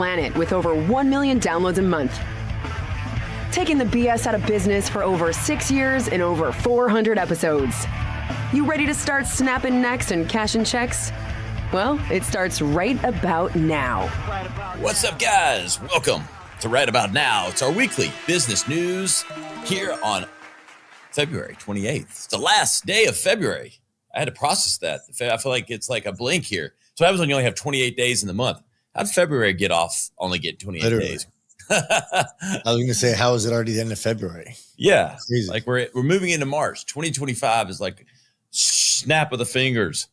planet with over 1 million downloads a month. Taking the BS out of business for over 6 years and over 400 episodes. You ready to start snapping necks and cashing checks? Well, it starts right about now. What's up, guys? Welcome to Right About Now. It's our weekly business news here on February 28th. It's the last day of February. I had to process that. I feel like it's like a blink here. So what happens when you only have 28 days in the month? How did February get off, only get 28 days? I was going to say, how is it already the end of February? Yeah. Like we're moving into March. 2025 is like snap of the fingers.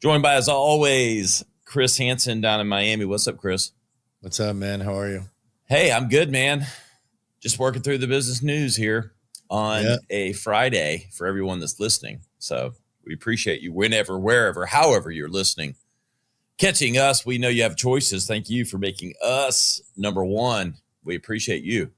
Joined by, as always, Chris Hansen down in Miami. What's up, Chris? What's up, man? How are you? Hey, I'm good, man. Just working through the business news here on a Friday for everyone that's listening. So we appreciate you whenever, wherever, however you're listening. Catching us, we know you have choices. Thank you for making us number one. We appreciate you.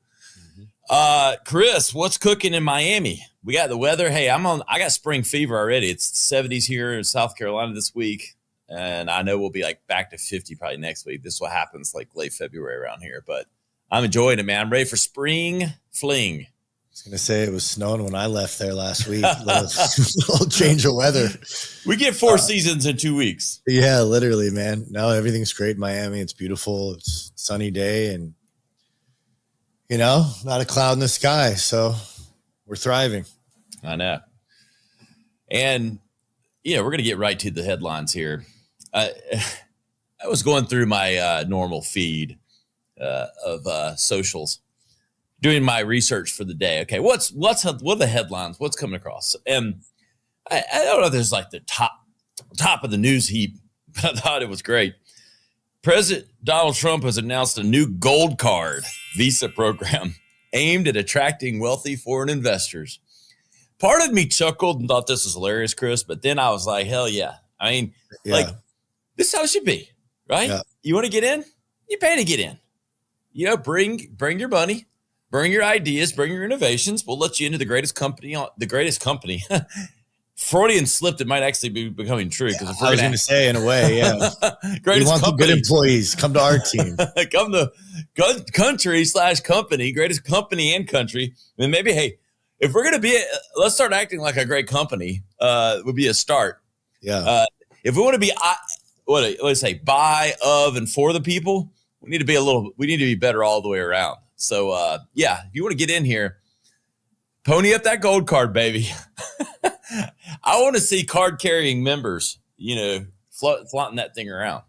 Chris, what's cooking in Miami? We got the weather. Hey, I got spring fever already. It's 70s here in South Carolina this week. And I know we'll be like back to 50 probably next week. This is what happens like late February around here. But I'm enjoying it, man. I'm ready for spring fling. I was going to say it was snowing when I left there last week. little change of weather. We get 4 seasons in 2 weeks. Yeah, literally, man. No, everything's great in Miami. It's beautiful. It's a sunny day and, you know, not a cloud in the sky. So we're thriving. I know. And, yeah, we're going to get right to the headlines here. I was going through my normal feed of socials, doing my research for the day. Okay, what are the headlines? What's coming across? And I don't know if there's like the top of the news heap, but I thought it was great. President Donald Trump has announced a new gold card visa program aimed at attracting wealthy foreign investors. Part of me chuckled and thought this was hilarious, Chris, but then I was like, hell yeah. I mean, like, this is how it should be, right? Yeah. You want to get in? You pay to get in. You know, bring your money. Bring your ideas, bring your innovations. We'll let you into the greatest company. Freudian slipped. It might actually be becoming true. I was going to say, in a way, yeah. Greatest we want company. The good employees. Come to our team. Come to country/company, greatest company and country. And maybe, hey, if we're going to be, let's start acting like a great company. Would be a start. Yeah. If we want to be, let's say, by, of, and for the people, we need to be better all the way around. So, if you want to get in here, pony up that gold card, baby. I want to see card-carrying members, you know, flaunting that thing around.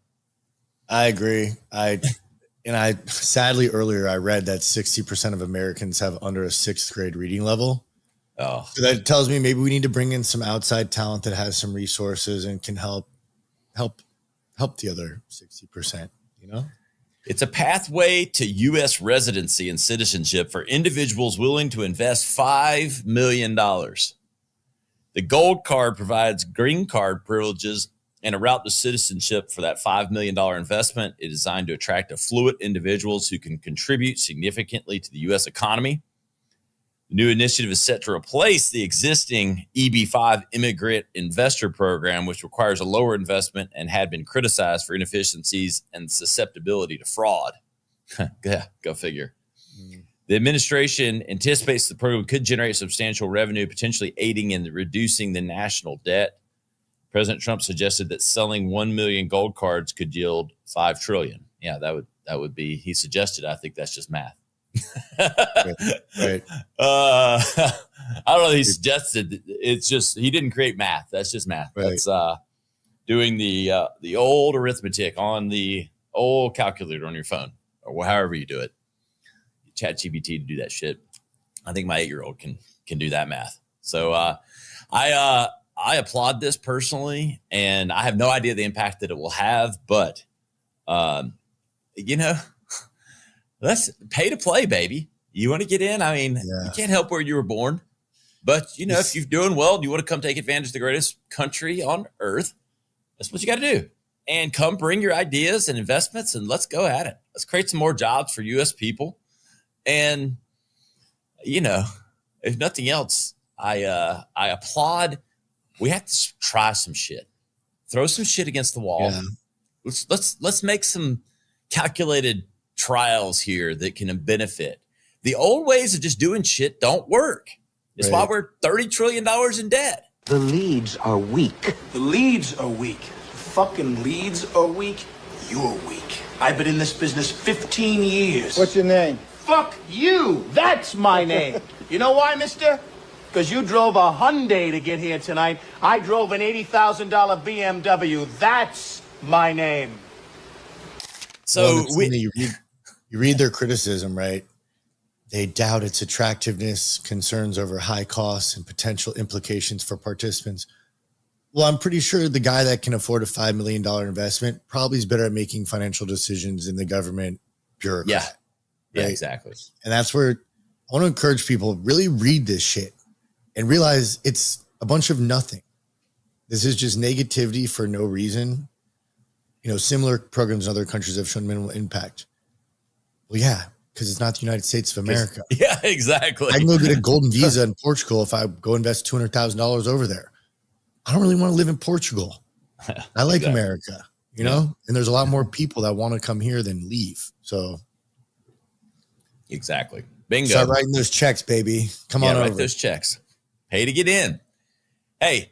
I agree. Sadly, earlier I read that 60% of Americans have under a 6th grade reading level. Oh, so that tells me maybe we need to bring in some outside talent that has some resources and can help the other 60%, you know? It's a pathway to U.S. residency and citizenship for individuals willing to invest $5 million. The gold card provides green card privileges and a route to citizenship for that $5 million investment. It is designed to attract affluent individuals who can contribute significantly to the U.S. economy. The new initiative is set to replace the existing EB-5 immigrant investor program, which requires a lower investment and had been criticized for inefficiencies and susceptibility to fraud. Yeah, go figure. The administration anticipates the program could generate substantial revenue, potentially aiding in reducing the national debt. President Trump suggested that selling 1 million gold cards could yield $5 trillion. Yeah, that would be, he suggested. I think that's just math. Right. I don't know. He suggested it's just, he didn't create math. That's just math. Right. That's doing the old arithmetic on the old calculator on your phone or however you do it. Chat GPT to do that shit. I think my 8-year-old can do that math. So I applaud this personally, and I have no idea the impact that it will have, but you know, let's pay to play, baby. You want to get in? I mean, you can't help where you were born, but you know, if you're doing well and you want to come take advantage of the greatest country on earth, that's what you got to do. And come bring your ideas and investments and let's go at it. Let's create some more jobs for U.S. people. And, you know, if nothing else, I applaud. We have to try some shit, throw some shit against the wall. Yeah. Let's make some calculated trials here that can benefit. The old ways of just doing shit don't work. It's why we're $30 trillion in debt. The leads are weak. The leads are weak. Fucking leads are weak. You're weak. I've been in this business 15 years. What's your name? Fuck you. That's my name. You know why, mister? Because you drove a Hyundai to get here tonight. I drove an $80,000 BMW. That's my name. So you read their criticism, right? They doubt its attractiveness, concerns over high costs and potential implications for participants. Well, I'm pretty sure the guy that can afford a $5 million investment probably is better at making financial decisions than the government bureaucrat. Yeah, right? exactly. And that's where I want to encourage people, really read this shit and realize it's a bunch of nothing. This is just negativity for no reason. You know, similar programs in other countries have shown minimal impact. Well, yeah, because it's not the United States of America. Yeah, exactly. I can go get a golden visa in Portugal if I go invest $200,000 over there. I don't really want to live in Portugal. I like America, you know, and there's a lot more people that want to come here than leave. So exactly. Bingo. start writing those checks, baby. Come on write over. those checks. Pay to get in. Hey,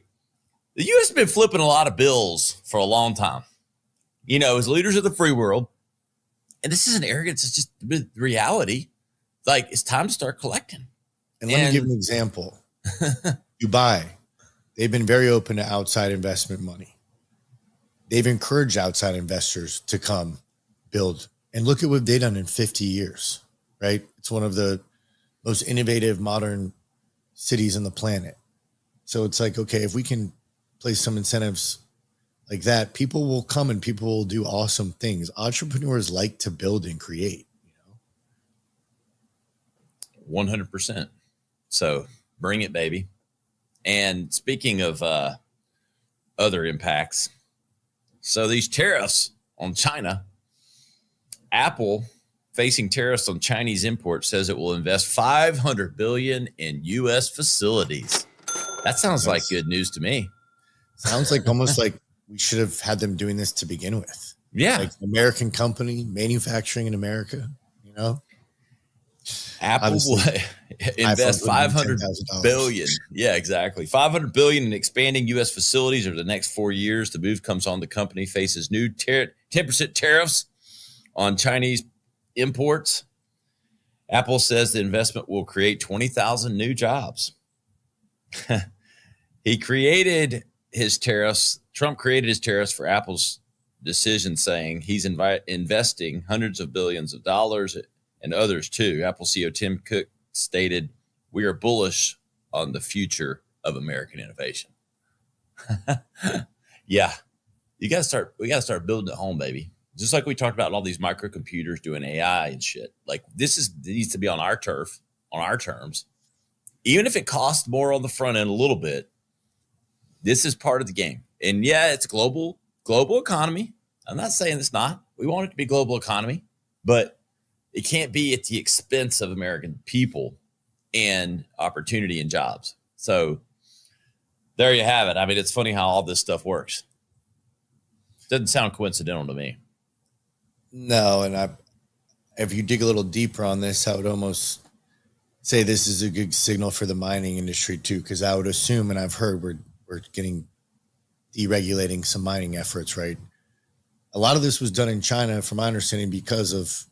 the U.S. has been flipping a lot of bills for a long time. You know, as leaders of the free world, and this isn't arrogance, it's just the reality. Like, it's time to start collecting. And let me give you an example. Dubai, they've been very open to outside investment money. They've encouraged outside investors to come build. And look at what they've done in 50 years, right? It's one of the most innovative modern cities on the planet. So it's like, okay, if we can place some incentives like that, people will come and people will do awesome things. Entrepreneurs like to build and create, you know? 100%. So bring it, baby. And speaking of other impacts, so these tariffs on China, Apple, facing tariffs on Chinese imports, says it will invest $500 billion in U.S. facilities. That sounds like good news to me. Sounds like almost like we should have had them doing this to begin with. Yeah. Like American company manufacturing in America, you know? Apple will invest $500 billion. Yeah, exactly. $500 billion in expanding U.S. facilities over the next 4 years. The move comes on the company faces new 10% tariffs on Chinese imports. Apple says the investment will create 20,000 new jobs. Trump created his tariffs for Apple's decision, saying he's investing hundreds of billions of dollars and others too. Apple CEO Tim Cook stated, "We are bullish on the future of American innovation." Yeah, we got to start building at home, baby. Just like we talked about all these microcomputers doing AI and shit. Like it needs to be on our turf, on our terms. Even if it costs more on the front end a little bit, this is part of the game. And yeah, it's a global economy. I'm not saying it's not. We want it to be global economy, but it can't be at the expense of American people and opportunity and jobs. So there you have it. I mean, it's funny how all this stuff works. Doesn't sound coincidental to me. No, and if you dig a little deeper on this, I would almost say this is a good signal for the mining industry too, because I would assume, and I've heard we're getting deregulating some mining efforts, right? A lot of this was done in China, from my understanding, because of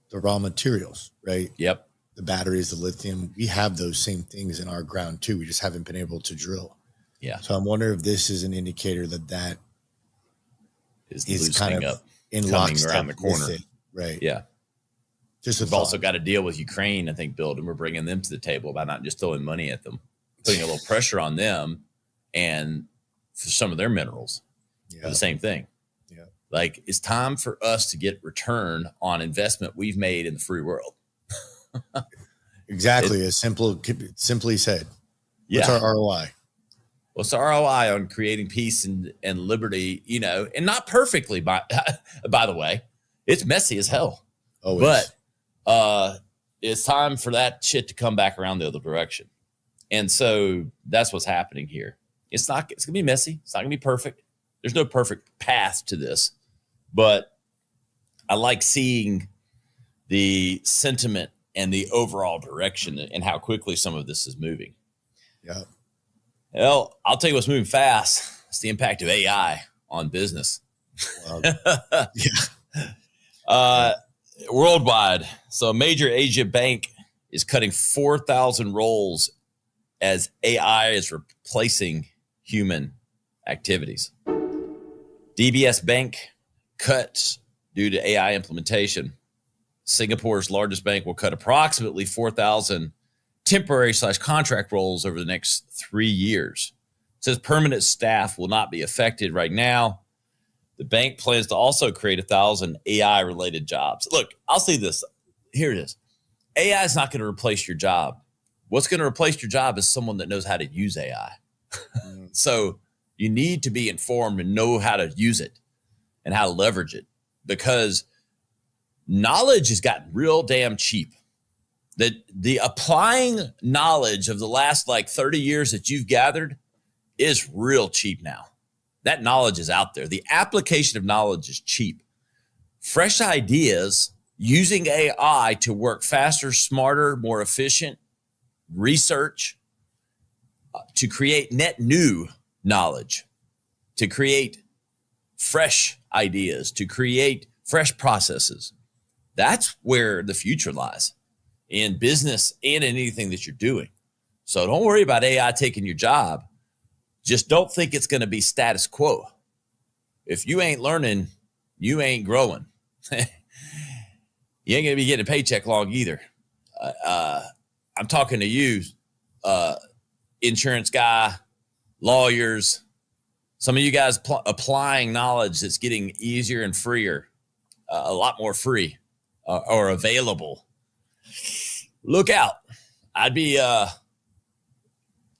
the raw materials, right? Yep. The batteries, the lithium, we have those same things in our ground too. We just haven't been able to drill. Yeah. So I'm wondering if this is an indicator that is kind of up, in coming around the corner. it, right? Yeah. We've also got to deal with Ukraine, I think, Bill, and we're bringing them to the table by not just throwing money at them, putting a little pressure on them and for some of their minerals for the same thing. Yeah. Like, it's time for us to get return on investment we've made in the free world. Exactly. Simply said. Yeah. What's our ROI? What's the ROI on creating peace and liberty, you know, and not perfectly, by the way. It's messy as hell. Always. But it's time for that shit to come back around the other direction. And so that's what's happening here. It's going to be messy. It's not going to be perfect. There's no perfect path to this. But I like seeing the sentiment and the overall direction and how quickly some of this is moving. Yeah. Well, I'll tell you what's moving fast. It's the impact of AI on business. Wow. Worldwide. So a major Asia bank is cutting 4,000 roles as AI is replacing human activities. DBS Bank cuts due to AI implementation. Singapore's largest bank will cut approximately 4,000 temporary/contract roles over the next 3 years. It says permanent staff will not be affected right now. The bank plans to also create 1,000 AI-related jobs. Look, I'll say this. Here it is. AI is not going to replace your job. What's going to replace your job is someone that knows how to use AI. So you need to be informed and know how to use it and how to leverage it, because knowledge has gotten real damn cheap. The applying knowledge of the last 30 years that you've gathered is real cheap now. That knowledge is out there. The application of knowledge is cheap. Fresh ideas using AI to work faster, smarter, more efficient, research, to create net new knowledge, to create fresh ideas, to create fresh processes. That's where the future lies in business and in anything that you're doing. So don't worry about AI taking your job. Just don't think it's going to be status quo. If you ain't learning, you ain't growing. You ain't going to be getting a paycheck long either. I'm talking to you, insurance guy, lawyers, some of you guys applying knowledge that's getting easier and freer, a lot more free or available. Look out. I'd be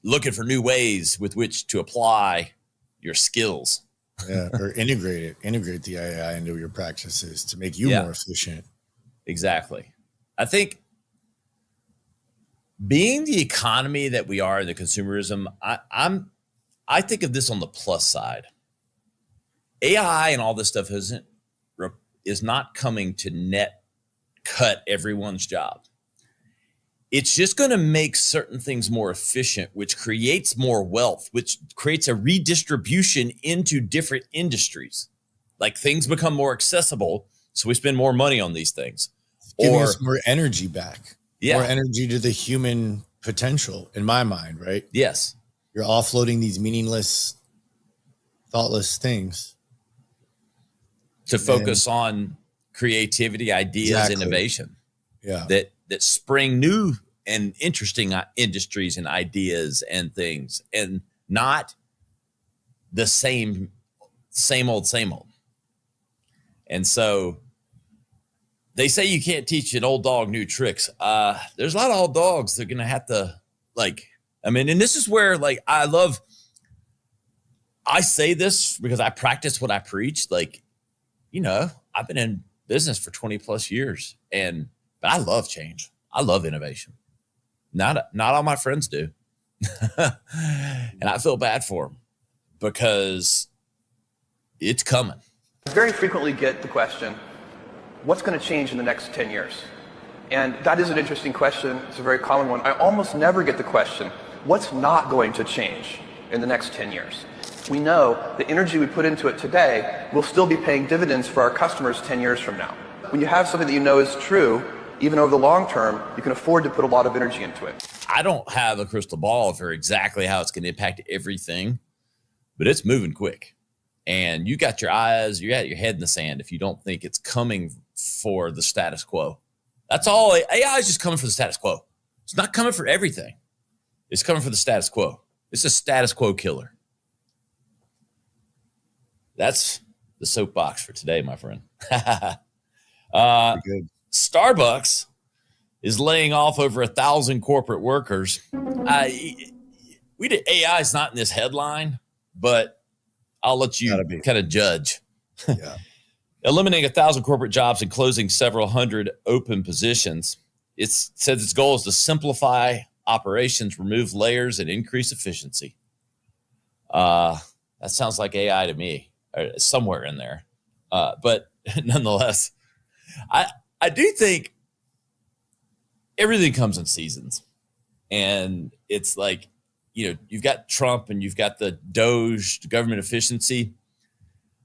looking for new ways with which to apply your skills. Yeah, or integrate the AI into your practices to make you more efficient. Exactly. I think being the economy that we are in the consumerism, I think of this on the plus side. AI and all this stuff is not coming to net cut everyone's job. It's just going to make certain things more efficient, which creates more wealth, which creates a redistribution into different industries. Like things become more accessible, so we spend more money on these things. Giving us more energy back. Yeah. More energy to the human potential, in my mind, right? Yes. You're offloading these meaningless, thoughtless things. To focus on creativity, ideas, innovation. Yeah. That spring new and interesting industries and ideas and things, and not the same old. And so they say you can't teach an old dog new tricks. There's a lot of old dogs that are going to have to and this is where I say this because I practice what I preach. I've been in business for 20 plus years but I love change. I love innovation. Not all my friends do. And I feel bad for them because it's coming. I very frequently get the question, what's going to change in the next 10 years? And that is an interesting question. It's a very common one. I almost never get the question, what's not going to change in the next 10 years? We know the energy we put into it today will still be paying dividends for our customers 10 years from now. When you have something that you know is true, even over the long term, you can afford to put a lot of energy into it. I don't have a crystal ball for exactly how it's going to impact everything, but it's moving quick. And you got your your head in the sand if you don't think it's coming for the status quo. That's all. AI is just coming for the status quo. It's not coming for everything. It's coming for the status quo. It's a status quo killer. That's the soapbox for today, my friend. Good. Starbucks is laying off over 1,000 corporate workers. AI is not in this headline, but I'll let you kind of judge. Yeah. Eliminating 1,000 corporate jobs and closing several hundred open positions. It says its goal is to simplify operations, remove layers, and increase efficiency. That sounds like AI to me, or somewhere in there. But nonetheless, I do think everything comes in seasons. And it's like, you've got Trump and you've got the Doge, the government efficiency.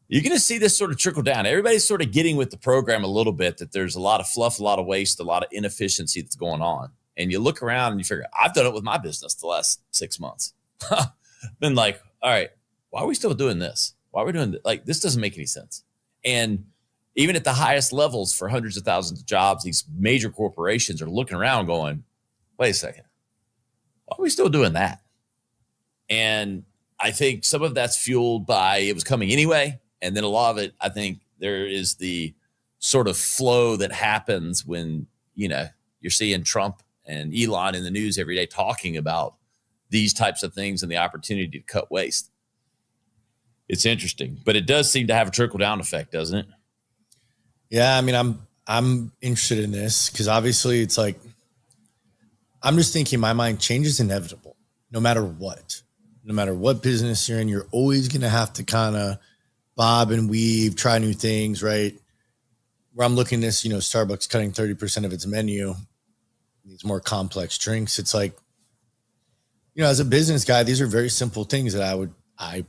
You're going to see this sort of trickle down. Everybody's sort of getting with the program a little bit, that there's a lot of fluff, a lot of waste, a lot of inefficiency that's going on. And you look around and you figure, I've done it with my business the last 6 months. Been like, all right, why are we still doing this? Why are we doing this? Like, this doesn't make any sense. And even at the highest levels for hundreds of thousands of jobs, these major corporations are looking around going, wait a second, why are we still doing that? And I think some of that's fueled by it was coming anyway. And then a lot of it, I think there is the sort of flow that happens when, you're seeing Trump and Elon in the news every day talking about these types of things and the opportunity to cut waste. It's interesting, but it does seem to have a trickle down effect, doesn't it? Yeah. I mean, I'm interested in this because obviously it's like, I'm just thinking in my mind, change is inevitable no matter what business you're in. You're always going to have to kind of bob and weave, try new things, right? Where I'm looking at this, Starbucks cutting 30% of its menu, these more complex drinks. It's like, as a business guy, these are very simple things that I like.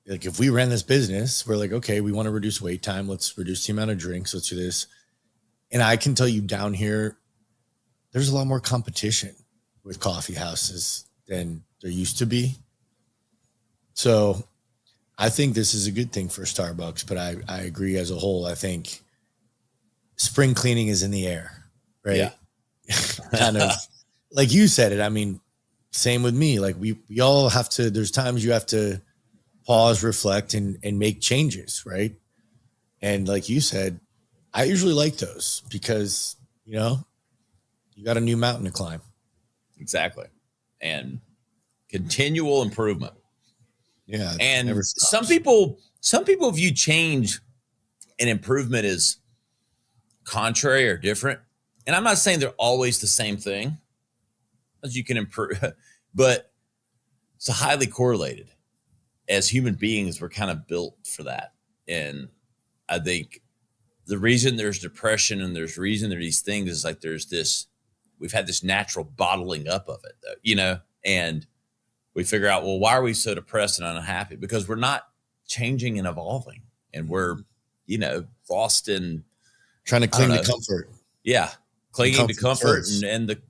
If we ran this business, we're like, okay, we want to reduce wait time. Let's reduce the amount of drinks. Let's do this. And I can tell you down here, there's a lot more competition with coffee houses than there used to be. So I think this is a good thing for Starbucks, but I agree as a whole. I think spring cleaning is in the air, right? Yeah. Kind of like you said it. I mean, same with me. Like we all have to, there's times you have to pause, reflect, and make changes, right? And like you said, I usually like those because, you got a new mountain to climb. Exactly. And continual improvement. Yeah. And some people view change and improvement as contrary or different. And I'm not saying they're always the same thing, as you can improve, but it's highly correlated. As human beings, we're kind of built for that. And I think the reason there's depression and there's reason there are these things is like we've had this natural bottling up of it, though, and we figure out, well, why are we so depressed and unhappy? Because we're not changing and evolving, and we're, lost in trying to cling to comfort. Yeah. Clinging to comfort and the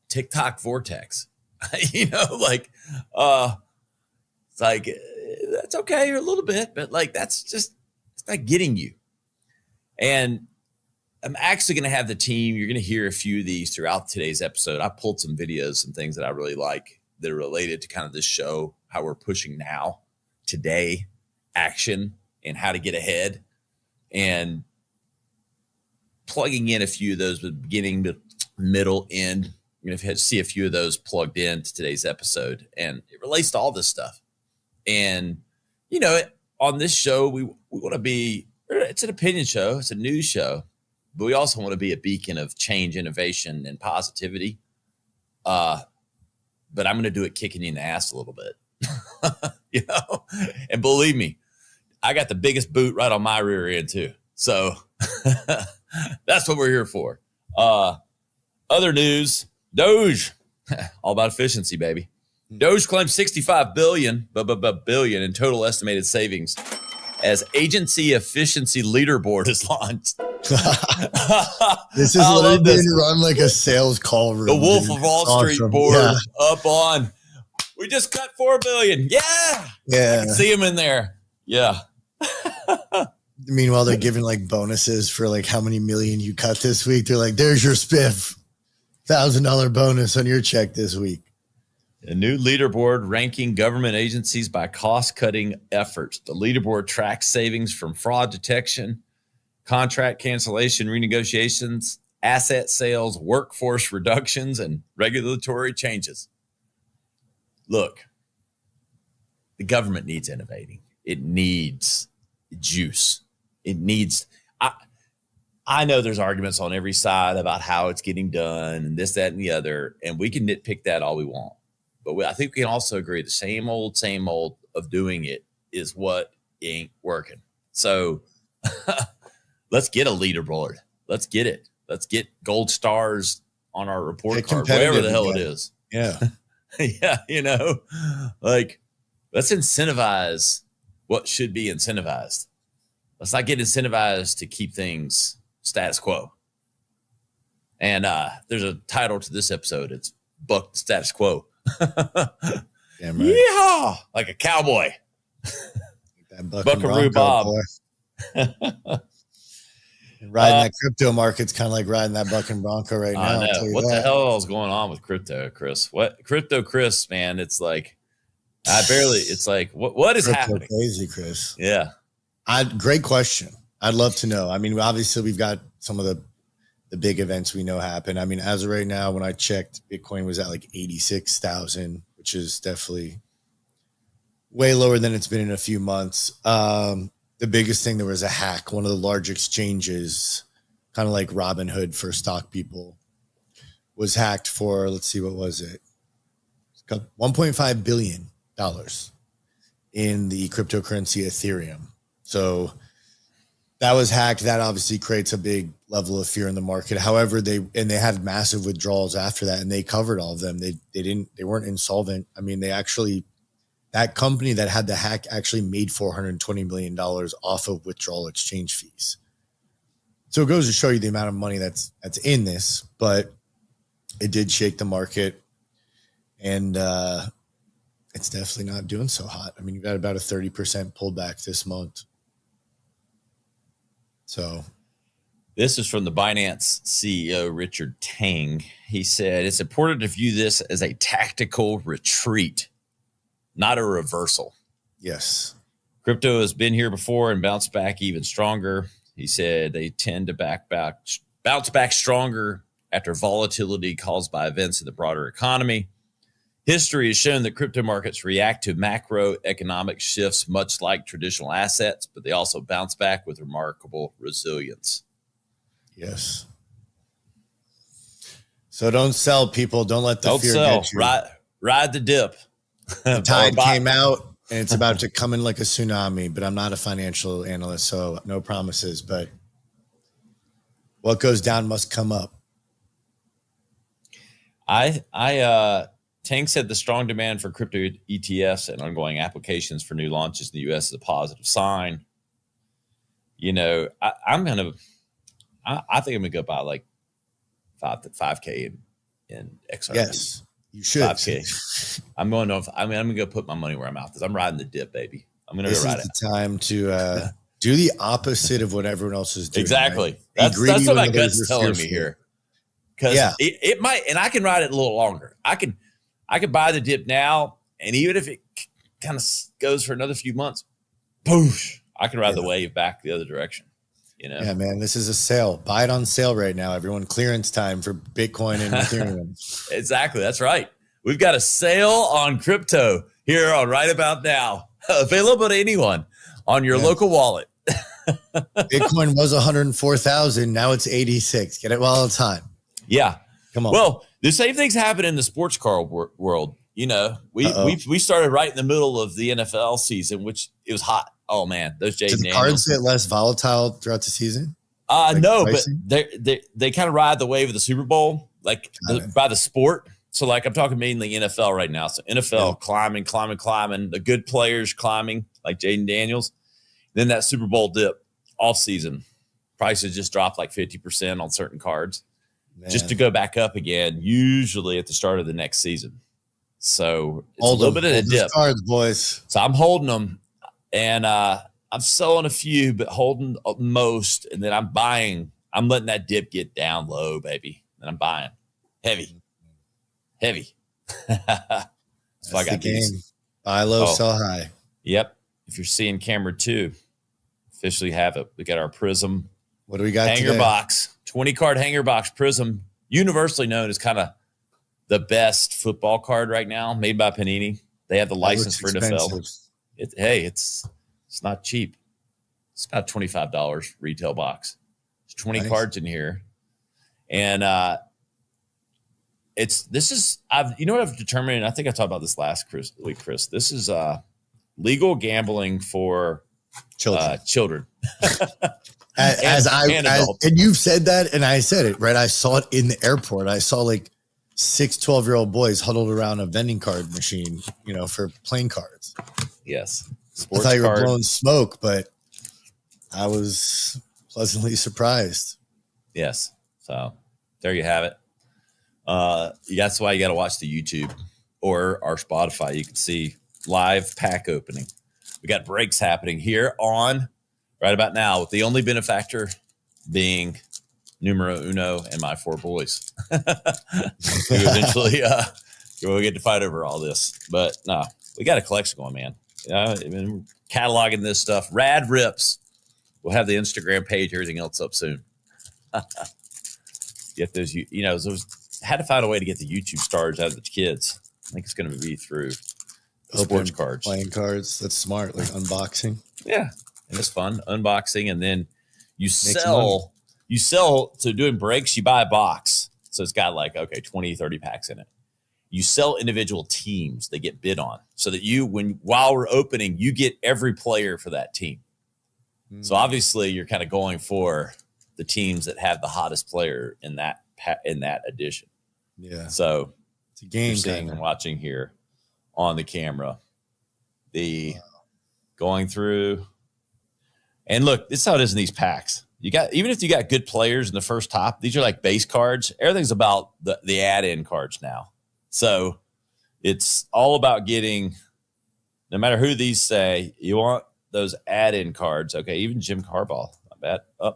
TikTok vortex, it's like, that's okay a little bit, but like, it's not getting you. And I'm actually going to have the team, you're going to hear a few of these throughout today's episode. I pulled some videos and things that I really like that are related to kind of this show, how we're pushing now, today, action, and how to get ahead, and plugging in a few of those with beginning, middle, end. You're going to see a few of those plugged in to today's episode, and it relates to all this stuff. And, on this show, we want to be, it's an opinion show. It's a news show, but we also want to be a beacon of change, innovation, and positivity. But I'm going to do it kicking you in the ass a little bit, and believe me, I got the biggest boot right on my rear end too. So that's what we're here for. Other news, Doge, all about efficiency, baby. Doge claims 65 billion in total estimated savings as agency efficiency leaderboard is launched. This is literally being run like a sales call room. The Wolf of Wall Street board up on. We just cut 4 billion. Yeah. I can see them in there. Yeah. Meanwhile, they're giving like bonuses for like how many million you cut this week. They're like, there's your spiff. $1,000 bonus on your check this week. A new leaderboard ranking government agencies by cost-cutting efforts. The leaderboard tracks savings from fraud detection, contract cancellation renegotiations, asset sales, workforce reductions, and regulatory changes. Look, the government needs innovating. It needs juice. It needs... I know there's arguments on every side about how it's getting done and this, that, and the other, and we can nitpick that all we want. But I think we can also agree the same old of doing it is what ain't working. So let's get a leaderboard. Let's get it. Let's get gold stars on our report Get card, whatever the hell again. it is. Yeah. Yeah, like let's incentivize what should be incentivized. Let's not get incentivized to keep things status quo. And there's a title to this episode. It's Buck the Status Quo. Damn right. Yeehaw! Like a cowboy. That Buckaroo Bob. Riding that crypto market's kind of like riding that buck and bronco right now. I know. What the hell is going on with crypto, Chris? What crypto, Chris? Man, it's like it's like what is happening? Crazy, Chris. Yeah. Great question. I'd love to know. I mean, obviously we've got some of the big events we know happen. I mean, as of right now, when I checked, Bitcoin was at like 86,000, which is definitely way lower than it's been in a few months. The biggest thing, there was a hack. One of the large exchanges, kind of like Robinhood for stock people, was hacked for, let's see, what was it? It's got $1.5 billion in the cryptocurrency Ethereum. So that was hacked. That obviously creates a big level of fear in the market. However, they had massive withdrawals after that, and they covered all of them. They weren't insolvent. I mean, that company that had the hack actually made $420 million off of withdrawal exchange fees. So it goes to show you the amount of money that's in this, but it did shake the market, and it's definitely not doing so hot. I mean, you've got about a 30% pullback this month. So this is from the Binance CEO, Richard Tang. He said, it's important to view this as a tactical retreat, not a reversal. Yes. Crypto has been here before and bounced back even stronger. He said they tend to bounce back stronger after volatility caused by events in the broader economy. History has shown that crypto markets react to macroeconomic shifts much like traditional assets, but they also bounce back with remarkable resilience. Yes. So don't sell, people. Don't let the fear get you. Ride the dip. The tide came out, and it's about to come in like a tsunami, but I'm not a financial analyst, so no promises. But what goes down must come up. Tang said the strong demand for crypto ETFs and ongoing applications for new launches in the U.S. is a positive sign. You know, I think I'm gonna go buy like 5K in XRP. Yes, you should. 5K. I'm gonna go put my money where my mouth is. I'm riding the dip, baby. I'm gonna go ride it. This is the time to do the opposite of what everyone else is doing. Exactly. Right? That's what my gut's telling me here. Because it might, and I can ride it a little longer. I could buy the dip now, and even if it kind of goes for another few months, poosh, I can ride the wave back the other direction. You know? Yeah, man, this is a sale. Buy it on sale right now, everyone. Clearance time for Bitcoin and Ethereum. Exactly. That's right. We've got a sale on crypto here on Right About Now. Available to anyone on your local wallet. Bitcoin was 104,000. Now it's 86. Get it while it's hot. Yeah. Come on. Well, the same things happen in the sports car world. You know, we started right in the middle of the NFL season, which it was hot. Oh man, those Jaden Daniels. Cards get less volatile throughout the season? No, pricing? but they kind of ride the wave of the Super Bowl, like by the sport. So like I'm talking mainly NFL right now. So NFL climbing, the good players climbing, like Jaden Daniels. Then that Super Bowl dip off season, prices just dropped like 50% on certain cards. Man. Just to go back up again, usually at the start of the next season. So it's a little bit of a dip. Cards, boys. So I'm holding them, and I'm selling a few, but holding most. And then I'm buying. I'm letting that dip get down low, baby. And I'm buying heavy. That's I got the game. Buy low, sell high. Yep. If you're seeing camera 2, officially have it. We got our Prism. What do we got? Hanger box, 20 card hanger box Prism, universally known as kind of the best football card right now, made by Panini. They have the license for NFL. It's not cheap. It's about $25 retail box. There's 20 cards in here, and you know what I've determined. I think I talked about this last week, Chris. This is legal gambling for children. And you've said that, and I said it, right? I saw it in the airport. I saw like 12-year-old boys huddled around a vending card machine, for playing cards. Yes. I thought you were blowing smoke, but I was pleasantly surprised. Yes. So there you have it. That's why you got to watch the YouTube or our Spotify. You can see live pack opening. We got breaks happening here on right about now, with the only benefactor being numero uno and my 4 boys. Who eventually we'll get to fight over all this. But no, we got a collection going, man. Been cataloging this stuff. Rad Rips. We'll have the Instagram page, everything else up soon. Get those, had to find a way to get the YouTube stars out of the kids. I think it's going to be through the sports cards, playing cards. That's smart, like unboxing. Yeah, and it's fun unboxing, and then you sell. So doing breaks, you buy a box, so it's got 20, 30 packs in it. You sell individual teams; they get bid on, so that while we're opening, you get every player for that team. So obviously, you're kind of going for the teams that have the hottest player in that edition. Yeah. So it's a game. You're seeing and watching here on the camera, going through, and look, this is how it is in these packs. Even if you got good players in the first top, these are like base cards. Everything's about the add-in cards now. So it's all about getting, no matter who these say, you want those add-in cards. Okay, even Jim Harbaugh, not bad.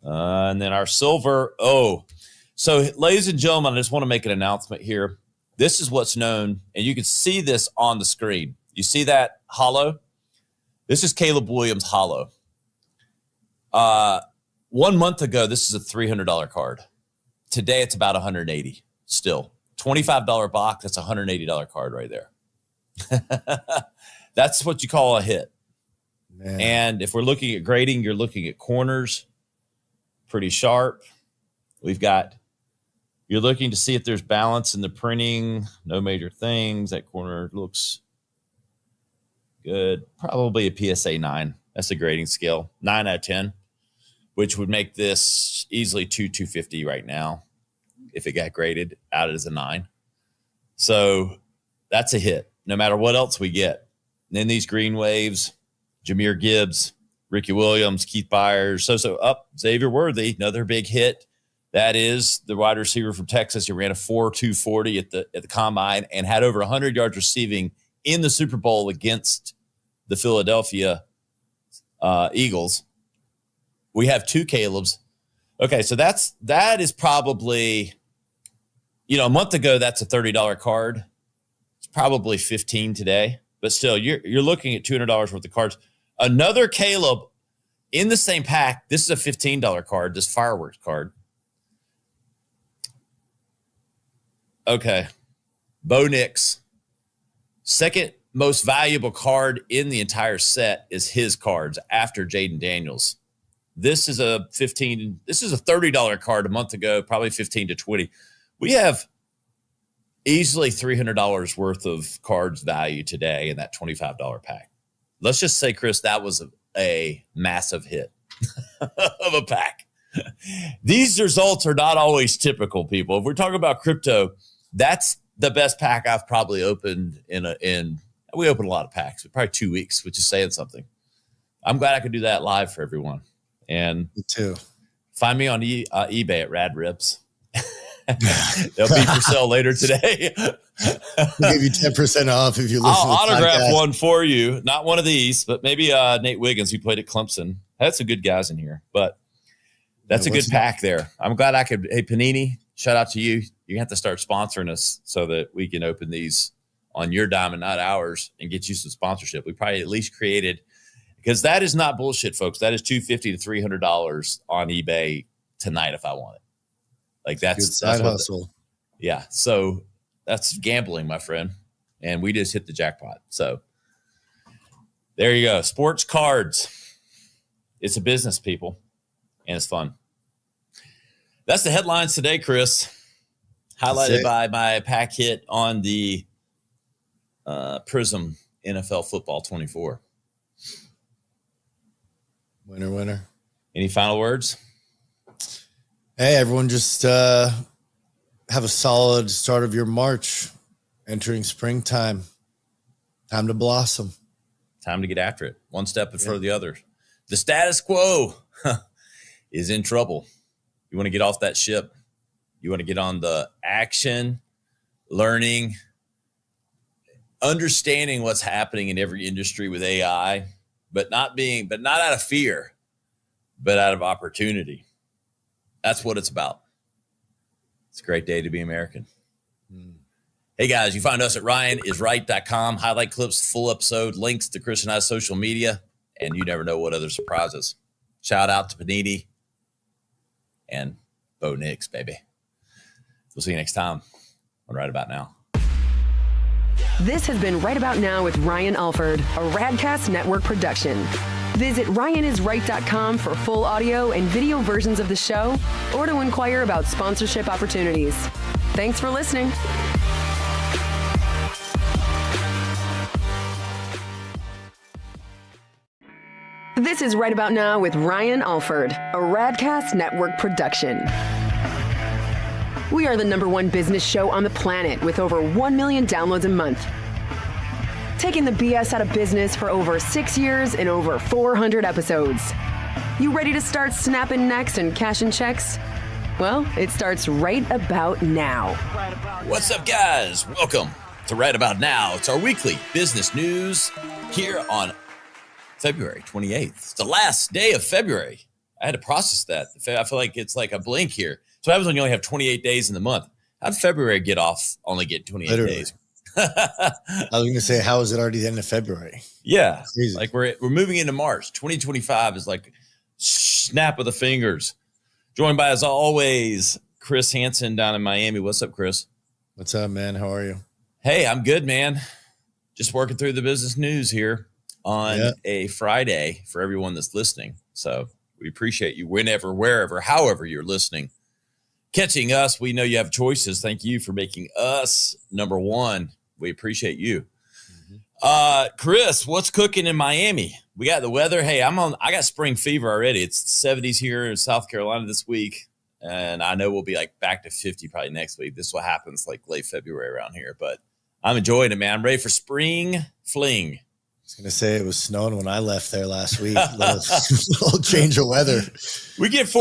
And then our silver. So ladies and gentlemen, I just want to make an announcement here. This is what's known, and you can see this on the screen. You see that hollow? This is Caleb Williams hollow. 1 month ago, this is a $300 card. Today, it's about $180 still. $25 box, that's a $180 card right there. That's what you call a hit. Man. And if we're looking at grading, you're looking at corners, pretty sharp. You're looking to see if there's balance in the printing, no major things. That corner looks good. Probably a PSA 9. That's a grading scale. 9 out of 10, which would make this easily 250 right now if it got graded out as a 9. So that's a hit, no matter what else we get. And then these green waves, Jahmyr Gibbs, Ricky Williams, Keith Byers, Xavier Worthy, another big hit. That is the wide receiver from Texas. He ran a 4.240 at the combine and had over 100 yards receiving in the Super Bowl against the Philadelphia Eagles. We have 2 Calebs. Okay, so that is probably, a month ago, that's a $30 card. It's probably $15 today, but still, you're looking at $200 worth of cards. Another Caleb in the same pack. This is a $15 card. This fireworks card. Okay, Bo Nix, second most valuable card in the entire set is his cards after Jaden Daniels. This is a $30 card a month ago, probably 15 to 20. We have easily $300 worth of cards value today in that $25 pack. Let's just say, Chris, that was a massive hit of a pack. These results are not always typical, people. If we're talking about crypto, that's the best pack I've probably opened we open a lot of packs, but probably 2 weeks, which is saying something. I'm glad I could do that live for everyone. And me too. Find me on eBay at Rad Rips. They'll be for sale later today. We'll give you 10% off if you listen. I'll autograph one for you. Not one of these, but maybe Nate Wiggins, who played at Clemson. Had some good guys in here, but that's a good pack there. I'm glad I could. Hey, Panini, shout out to you. You have to start sponsoring us so that we can open these on your dime and not ours and get you some sponsorship. We probably at least created, because that is not bullshit, folks. That is $250 to $300 on eBay tonight if I want it. Like that's side hustle. Yeah. So that's gambling, my friend. And we just hit the jackpot. So there you go. Sports cards. It's a business, people. And it's fun. That's the headlines today, Chris. Highlighted by my pack hit on the Prism NFL Football 24. Winner. Any final words? Hey, everyone, just have a solid start of your March, entering springtime. Time to blossom. Time to get after it. One step in front of the other. The status quo is in trouble. You want to get off that ship. You want to get on the action, learning, understanding what's happening in every industry with AI, but not out of fear, but out of opportunity. That's what it's about. It's a great day to be American. Hey guys, you find us at ryanisright.com. Highlight clips, full episode, links to Chris and I's social media, and you never know what other surprises. Shout out to Panini and Bo Nix, baby. We'll see you next time on Right About Now. This has been Right About Now with Ryan Alford, a Radcast Network production. Visit ryanisright.com for full audio and video versions of the show or to inquire about sponsorship opportunities. Thanks for listening. This is Right About Now with Ryan Alford, a Radcast Network production. We are the #1 business show on the planet with over 1 million downloads a month. Taking the BS out of business for over 6 years and over 400 episodes. You ready to start snapping necks and cashing checks? Well, it starts right about now. What's up, guys? Welcome to Right About Now. It's our weekly business news here on February 28th. It's the last day of February. I had to process that. I feel like it's like a blink here. So what happens when you only have 28 days in the month? How did February get off only get 28 days? I was going to say, how is it already the end of February? Yeah. Crazy. Like we're moving into March. 2025 is like snap of the fingers. Joined by, as always, Chris Hansen down in Miami. What's up, Chris? What's up, man? How are you? Hey, I'm good, man. Just working through the business news here on a Friday for everyone that's listening. So we appreciate you whenever, wherever, however you're listening. Catching us, we know you have choices. Thank you for making us #1. We appreciate you. Chris, what's cooking in Miami? We got the weather. Hey, I got spring fever already. It's 70s here in South Carolina this week. And I know we'll be like back to 50 probably next week. This is what happens like late February around here. But I'm enjoying it, man. I'm ready for spring fling. I was going to say it was snowing when I left there last week. little change of weather. We get